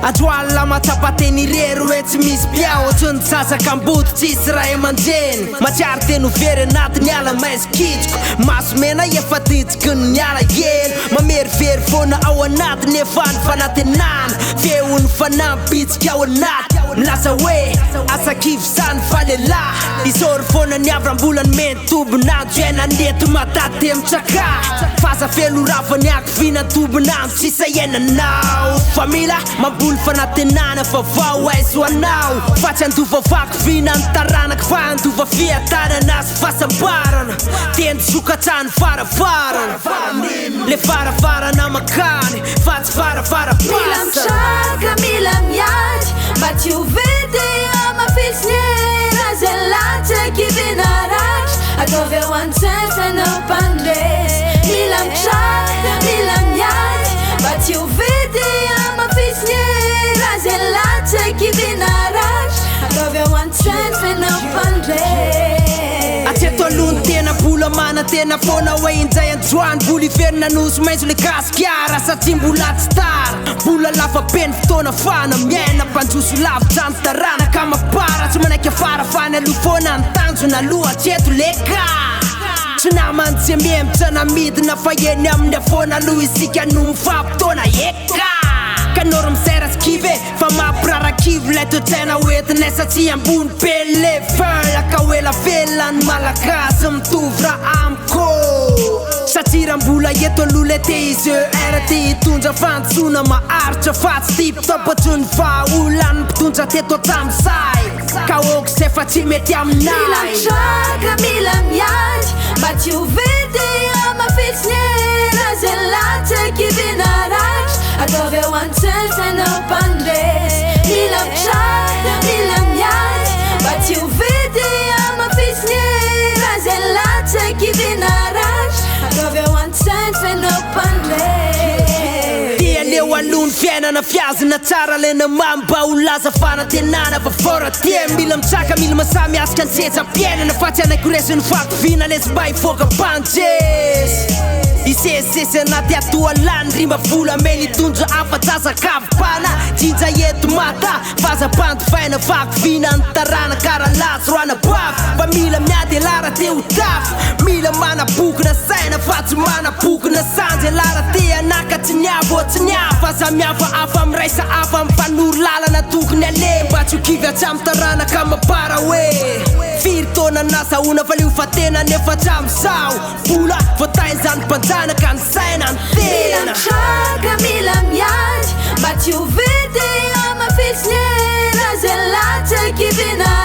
Androala matsapateny irery hoe tsy misy mpiao ohatrany sasaka amboto tsisy ray aman-dreny matsiary teny ho very anatiny ala maizy kitroko masomena efa titsiky ny ala elo mamerivery foana ao anatiny efa ny fanatenana feony fanampitsika ao anaty milaza hoe asakivy zany falelahy isory foana ny avram-bolany mentobonandro ena nety mataty amitsaka faza felo ravany akivina tobonandro sisa ienanao fa mila mamboly fanatenana fa vao aizo anao fa tsy andovavako vina ny taranaka fa andova fiatanana azy fasambarana teny sokatrany farafarana le farafarana makany fa tsy farafara mila misaka mila miady mba tsy ho vedy amafisiny zay latsaky vinaraky ataovy ao an-tsainy fanao mpandresy mila misaka mila miady mba tsy ho vedy amafisiny zay latsaky vinaraky ataovy ao an-tsainy fanao mpandresy atseto alohany tena mbola mana tena foana hoe injay androany mbola iverina nosy maitso le gasikara satria mbola tsy tara mbola lafa beny fotoana fana miaina mpanjoso lavitrany tarana ka mapara tsy manaiky afarafany aloha foana ny tanjona aloha atseto leka tsy namantsy miemitsana midina fa eny amin'ny afoana aloha isika no mifampitona eka kanoro miseratsikive fa mampirarakivo lay toetraina hoentinay satria ambony pele felaka hoela velany malagasy mitovy raha amiko satria raha mbola eto aloha le TIGER ty hitondra fantsona maharitra fa tsy ty mpitapatry ny vahaolany mpitondra teto atramizay ka oko zay fa tsy mety aminay mila misaka mila miady mba tsy ho vedy amafisiny zay latsaky vinaraky ataovy ao an-tsainy fanao mpandresy mila misaka mila miady mba tsy ho vedy amafisiny zay latsaky vinaraky ataovy ao an-tsainy fanao mpandresy dia leo alohany fiainana fiazana tsara lena mamba ho laza fanatenana fa fora tia mila misaka mila masamy asika ny setsa-piainana fa tsy anaiko resiny fatovina lesy mba hivoaka panjesy isesesy anaty atoalany rimba vola mely tondra afatsasakavipana jinja eto mata fazapantofaina vakovina ny tarana karalasy roana bavy fa mila miady alara te ho tafy mila manabokina saina fa tsy manabokina sanjy alara te anaka tsy niavo tsy niafa za miava afa amiraisa afa ampanoro lalana tokony ale mba tsy ho kivy atsamy tarana ka mapara hoe firy taona nasaona fa leo fa tena nefa tramizao vola voatainy zany mpanjanaka ny saina ny mila tena misaka mila miady mba tsy ho vedy amafisiny zay latsaky vinaraky